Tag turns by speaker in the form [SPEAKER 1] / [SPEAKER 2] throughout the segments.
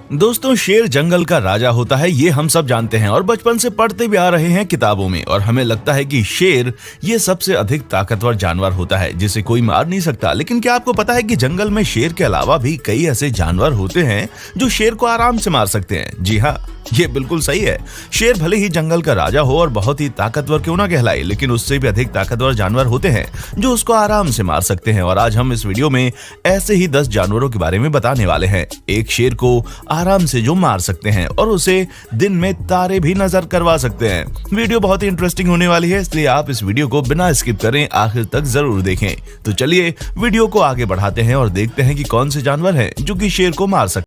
[SPEAKER 1] दोस्तों, शेर जंगल का राजा होता है, ये हम सब जानते हैं और बचपन से पढ़ते भी आ रहे हैं किताबों में। और हमें लगता है कि शेर ये सबसे अधिक ताकतवर जानवर होता है जिसे कोई मार नहीं सकता। लेकिन क्या आपको पता है कि जंगल में शेर के अलावा भी कई ऐसे जानवर होते हैं जो शेर को आराम से मार सकते हैं? जी हाँ, ये बिल्कुल सही है। शेर भले ही जंगल का राजा हो और बहुत ही ताकतवर क्यों ना कहलाए, लेकिन उससे भी अधिक ताकतवर जानवर होते हैं जो उसको आराम से मार सकते हैं। और आज हम इस वीडियो में ऐसे ही 10 जानवरों के बारे में बताने वाले हैं, एक शेर को आराम से जो मार सकते हैं और उसे दिन में तारे भी नजर करवा सकते हैं। वीडियो बहुत ही इंटरेस्टिंग होने वाली है, इसलिए आप इस वीडियो को बिना स्किप करें आखिर तक जरूर देखें। तो चलिए वीडियो को आगे बढ़ाते हैं और देखते हैं कि कौन से जानवर हैं जो कि शेर को मार सकते हैं।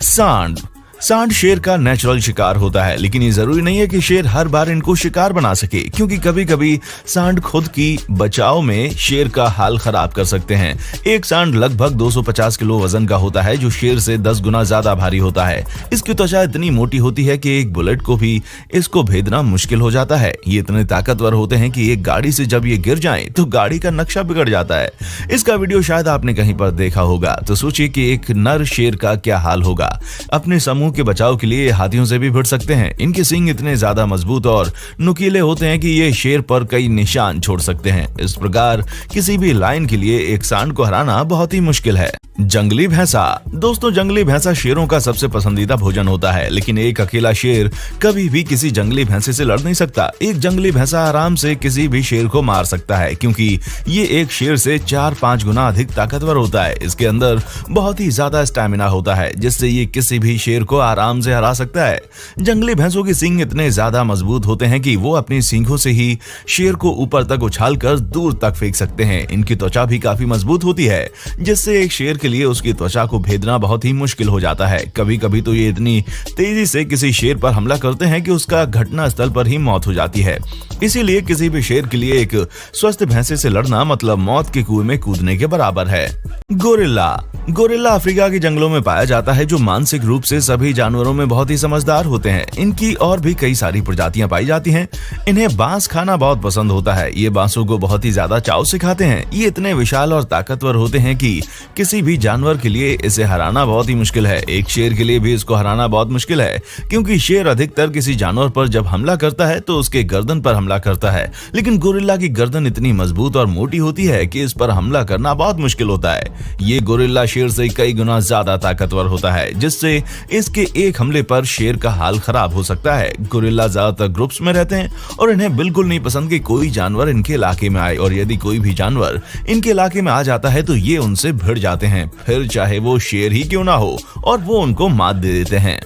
[SPEAKER 1] सांड। सांड शेर का नेचुरल शिकार होता है, लेकिन ये जरूरी नहीं है कि शेर हर बार इनको शिकार बना सके, क्योंकि कभी कभी सांड खुद की बचाव में शेर का हाल खराब कर सकते हैं। एक सांड लगभग 250 किलो वजन का होता है, जो शेर से 10 गुना ज्यादा भारी होता है। इसकी त्वचा इतनी मोटी होती है कि एक बुलेट को भी इसको भेदना मुश्किल हो जाता है। ये इतने ताकतवर होते हैं कि एक गाड़ी से जब ये गिर जाएं तो गाड़ी का नक्शा बिगड़ जाता है। इसका वीडियो शायद आपने कहीं पर देखा होगा। तो सोचिए कि एक नर शेर का क्या हाल होगा। अपने समूह के बचाव के लिए हाथियों से भी भिड़ सकते हैं। इनके सींग इतने ज्यादा मजबूत और नुकीले होते हैं कि ये शेर पर कई निशान छोड़ सकते हैं। इस प्रकार किसी भी लायन के लिए एक सांड को हराना बहुत ही मुश्किल है। जंगली भैंसा। दोस्तों, जंगली भैंसा शेरों का सबसे पसंदीदा भोजन होता है, लेकिन एक अकेला शेर कभी भी किसी जंगली भैंसे से लड़ नहीं सकता। एक जंगली भैंसा आराम से किसी भी शेर को मार सकता है, क्योंकि ये एक शेर से 4-5 गुना अधिक ताकतवर होता है। इसके अंदर बहुत ही ज्यादा स्टैमिना होता है, जिससे ये किसी भी शेर को आराम से हरा सकता है। जंगली भैंसों के सींग इतने ज्यादा मजबूत होते हैं कि वो अपनी सींगों से ही शेर को ऊपर तक उछालकर दूर तक फेंक सकते हैं। इनकी त्वचा भी काफी मजबूत होती है, जिससे एक शेर के लिए उसकी त्वचा को भेदना बहुत ही मुश्किल हो जाता है। कभी कभी तो ये इतनी तेजी से किसी शेर पर हमला करते हैं कि उसका घटना स्थल पर ही मौत हो जाती है। इसीलिए किसी भी शेर के लिए एक स्वस्थ भैंसे से लड़ना मतलब मौत के कुएं में कूदने के बराबर है। गोरिल्ला। गोरिल्ला अफ्रीका के जंगलों में पाया जाता है, जो मानसिक रूप से सभी जानवरों में बहुत ही समझदार होते हैं। इनकी और भी कई सारी प्रजातियां पाई जाती हैं। इन्हें बांस खाना बहुत पसंद होता है। ये बांसों को बहुत ही ज्यादा चाव से खाते हैं। ये इतने विशाल और ताकतवर होते हैं कि किसी भी जानवर के लिए इसे हराना बहुत ही मुश्किल है। एक शेर के लिए भी इसको हराना बहुत मुश्किल है, क्योंकि शेर अधिकतर किसी जानवर पर जब हमला करता है तो उसके गर्दन पर हमला करता है, लेकिन गोरिल्ला की गर्दन इतनी मजबूत और मोटी होती है कि इस पर हमला करना बहुत मुश्किल होता है। ये गोरिल्ला शेर से कई गुना ज्यादा ताकतवर होता है, जिससे इसके एक हमले पर शेर का हाल खराब हो सकता है। गोरिल्ला ज्यादातर ग्रुप्स में रहते हैं और इन्हें बिल्कुल नहीं पसंद कि कोई जानवर इनके इलाके में आए, और यदि कोई भी जानवर इनके इलाके में आ जाता है तो ये उनसे भिड़ जाते हैं, फिर चाहे वो शेर ही क्यों ना हो, और वो उनको मात दे देते हैं।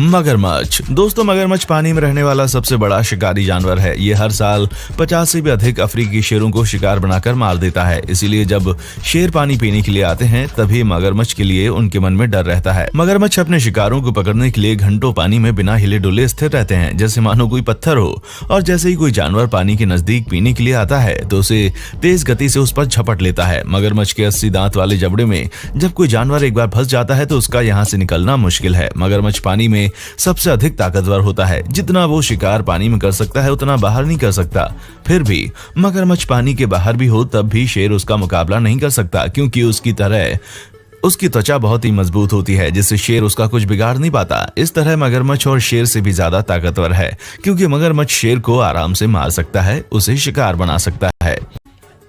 [SPEAKER 1] मगरमच्छ। दोस्तों, मगरमच्छ पानी में रहने वाला सबसे बड़ा शिकारी जानवर है। ये हर साल 50 से भी अधिक अफ्रीकी शेरों को शिकार बनाकर मार देता है। इसीलिए जब शेर पानी पीने के लिए आते हैं तभी मगरमच्छ के लिए उनके मन में डर रहता है। मगरमच्छ अपने शिकारों को पकड़ने के लिए घंटों पानी में बिना हिले डुले स्थिर रहते हैं, जैसे मानो कोई पत्थर हो। और जैसे ही कोई जानवर पानी के नजदीक पीने के लिए आता है तो उसे तेज गति से उस पर झपट लेता है। मगरमच्छ के 80 दांत वाले जबड़े में जब कोई जानवर एक बार फंस जाता है तो उसका यहाँ से निकलना मुश्किल है। मगरमच्छ पानी में सबसे अधिक ताकतवर होता है। जितना वो शिकार पानी में कर सकता है उतना बाहर नहीं कर सकता। फिर भी मगरमच्छ पानी के बाहर भी हो तब भी शेर उसका मुकाबला नहीं कर सकता, क्योंकि उसकी तरह उसकी त्वचा बहुत ही मजबूत होती है, जिससे शेर उसका कुछ बिगाड़ नहीं पाता। इस तरह मगरमच्छ और शेर से भी ज्यादा ताकतवर है, क्योंकि मगरमच्छ शेर को आराम से मार सकता है, उसे शिकार बना सकता है।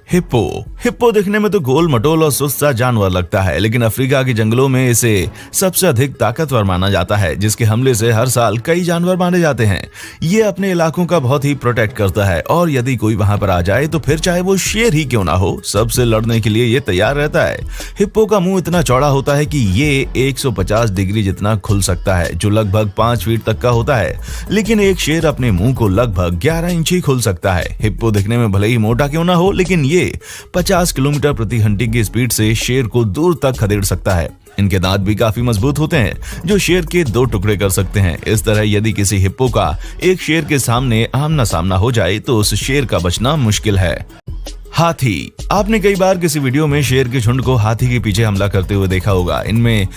[SPEAKER 1] हिप्पो। हिप्पो दिखने में तो गोल मटोल और सुस्त सा जानवर लगता है, लेकिन अफ्रीका के जंगलों में इसे सबसे अधिक ताकतवर माना जाता है, जिसके हमले से हर साल कई जानवर मारे जाते हैं। ये अपने इलाकों का बहुत ही प्रोटेक्ट करता है, और यदि कोई वहां पर आ जाए तो फिर चाहे वो शेर ही क्यों ना हो, सबसे लड़ने के लिए ये तैयार रहता है। हिप्पो का मुंह इतना चौड़ा होता है कि ये 150 डिग्री जितना खुल सकता है, जो लगभग 5 फीट तक का होता है, लेकिन एक शेर अपने मुंह को लगभग 11 इंच ही खुल सकता है। हिप्पो दिखने में भले ही मोटा क्यों ना हो, लेकिन ये 50 किलोमीटर प्रति घंटे की स्पीड से शेर को दूर तक खदेड़ सकता है। इनके दांत भी काफी मजबूत होते हैं, जो शेर के 2 टुकड़े कर सकते हैं। इस तरह यदि किसी हिप्पो का एक शेर के सामने आमना सामना हो जाए तो उस शेर का बचना मुश्किल है। हाथी। आपने कई बार किसी वीडियो में शेर के झुंड को हाथी के पीछे हमला करते हुए देखा होगा। इनमें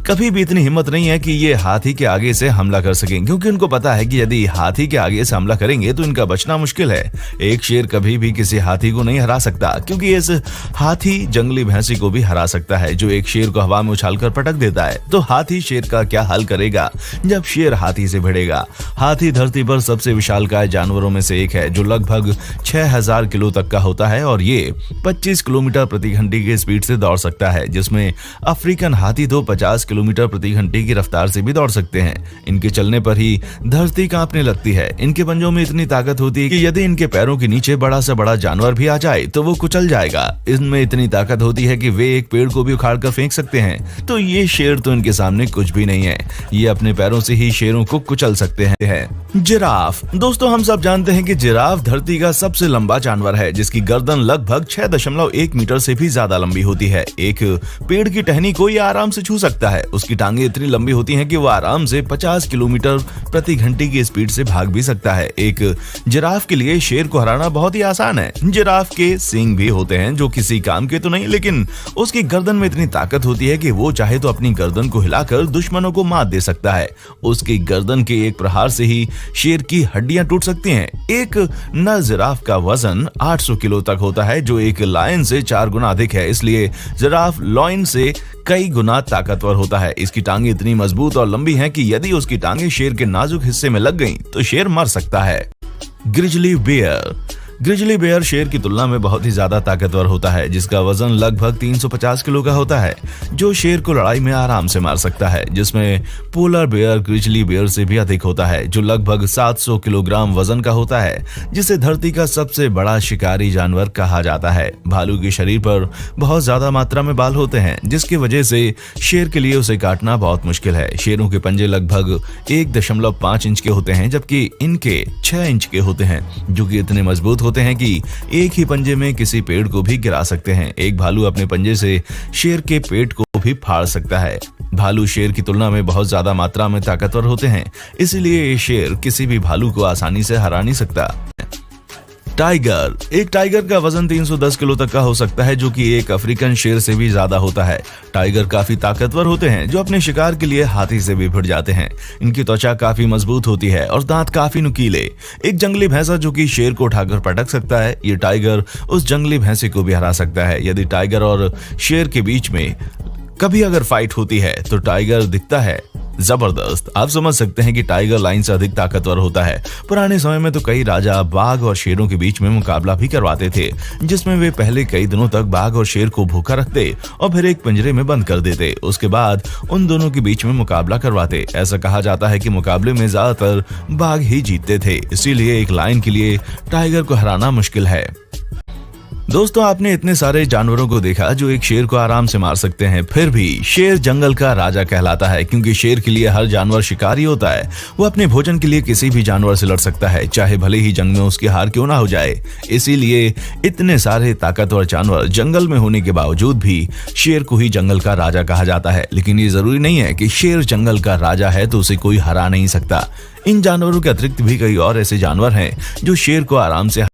[SPEAKER 1] कभी भी इतनी हिम्मत नहीं है कि ये हाथी के आगे से हमला कर सकें, क्योंकि उनको पता है कि यदि हाथी के आगे से हमला करेंगे तो इनका बचना मुश्किल है। एक शेर कभी भी किसी हाथी को नहीं हरा सकता, क्योंकि इस हाथी जंगली भैंसी को भी हरा सकता है, जो एक शेर को हवा में उछालकर पटक देता है। तो हाथी शेर का क्या हाल करेगा जब शेर हाथी से भिड़ेगा? हाथी धरती पर सबसे विशालकाय जानवरों में से एक है, जो लगभग 6000 किलो तक का होता है और ये 25 किलोमीटर प्रति घंटे की स्पीड से दौड़ सकता है, जिसमें अफ्रीकन हाथी तो 50 किलोमीटर प्रति घंटे की रफ्तार से भी दौड़ सकते हैं। इनके चलने पर ही धरती कांपने लगती है। इनके पंजों में इतनी ताकत होती है कि यदि इनके पैरों के नीचे बड़ा से बड़ा जानवर भी आ जाए तो वो कुचल जाएगा। इनमें इतनी ताकत होती है कि वे एक पेड़ को भी उखाड़ कर फेंक सकते हैं। तो ये शेर तो इनके सामने कुछ भी नहीं है। ये अपने पैरों से ही शेरों को कुचल सकते हैं। जिराफ। दोस्तों, हम सब जानते हैं कि जिराफ धरती का सबसे लंबा जानवर है, जिसकी गर्दन लगभग 6.1 मीटर से भी ज्यादा लंबी होती है। एक पेड़ की टहनी को ये आराम से छू सकता है। उसकी टांगे इतनी लंबी होती हैं कि वो आराम से 50 किलोमीटर प्रति घंटे की स्पीड से भाग भी सकता है। एक जिराफ के लिए शेर को हराना बहुत ही आसान है। जिराफ के सींग भी होते हैं, जो किसी काम के तो नहीं, लेकिन उसकी गर्दन में इतनी ताकत होती है कि वो चाहे तो अपनी गर्दन को हिलाकर दुश्मनों को मात दे सकता है। उसकी गर्दन के एक प्रहार से ही शेर की हड्डियां टूट सकती हैं। एक नर जिराफ का वजन 800 किलो तक होता है, जो एक लायन से 4 गुना अधिक है। इसलिए जिराफ लायन से कई गुना ताकतवर होता है। इसकी टांगे इतनी मजबूत और लंबी हैं कि यदि उसकी टांगे शेर के नाजुक हिस्से में लग गईं, तो शेर मर सकता है। Grizzly bear. ग्रिजली बेयर शेर की तुलना में बहुत ही ज्यादा ताकतवर होता है, जिसका वजन लगभग 350 किलो का होता है, जो शेर को लड़ाई में आराम से मार सकता है। जिसमें पोलर बेयर ग्रिजली बेयर से भी अधिक होता है, जो लगभग 700 किलोग्राम वजन का होता है, जिसे धरती का सबसे बड़ा शिकारी जानवर कहा जाता है। भालू के शरीर पर बहुत ज्यादा मात्रा में बाल होते हैं, जिसकी वजह से शेर के लिए उसे काटना बहुत मुश्किल है। शेरों के पंजे लगभग 1.5 इंच के होते हैं, जबकि इनके 6 इंच के होते हैं, जो कि इतने मजबूत होते हैं कि एक ही पंजे में किसी पेड़ को भी गिरा सकते हैं। एक भालू अपने पंजे से शेर के पेट को भी फाड़ सकता है। भालू शेर की तुलना में बहुत ज्यादा मात्रा में ताकतवर होते हैं, इसलिए ये शेर किसी भी भालू को आसानी से हरा नहीं सकता। टाइगर। एक टाइगर का वजन 310 किलो तक का हो सकता है, जो कि एक अफ्रीकन शेर से भी ज्यादा होता है। टाइगर काफी ताकतवर होते हैं, जो अपने शिकार के लिए हाथी से भी भिड़ जाते हैं। इनकी त्वचा काफी मजबूत होती है और दांत काफी नुकीले। एक जंगली भैंसा जो कि शेर को उठाकर पटक सकता है, ये टाइगर उस जंगली भैंसे को भी हरा सकता है। यदि टाइगर और शेर के बीच में कभी अगर फाइट होती है तो टाइगर दिखता है जबरदस्त। आप समझ सकते हैं कि टाइगर लाइन से अधिक ताकतवर होता है। पुराने समय में तो कई राजा बाघ और शेरों के बीच में मुकाबला भी करवाते थे, जिसमें वे पहले कई दिनों तक बाघ और शेर को भूखा रखते और फिर एक पिंजरे में बंद कर देते। उसके बाद उन दोनों के बीच में मुकाबला करवाते। ऐसा कहा जाता है कि मुकाबले में ज्यादातर बाघ ही जीतते थे, इसीलिए एक लाइन के लिए टाइगर को हराना मुश्किल है। दोस्तों, आपने इतने सारे जानवरों को देखा जो एक शेर को आराम से मार सकते हैं, फिर भी शेर जंगल का राजा कहलाता है, क्योंकि शेर के लिए हर जानवर शिकारी होता है। वो अपने भोजन के लिए किसी भी जानवर से लड़ सकता है, चाहे भले ही जंग में उसकी हार क्यों ना हो जाए। इसीलिए इतने सारे ताकतवर जानवर जंगल में होने के बावजूद भी शेर को ही जंगल का राजा कहा जाता है। लेकिन ये जरूरी नहीं है कि शेर जंगल का राजा है तो उसे कोई हरा नहीं सकता। इन जानवरों के अतिरिक्त भी कई और ऐसे जानवर हैं जो शेर को आराम से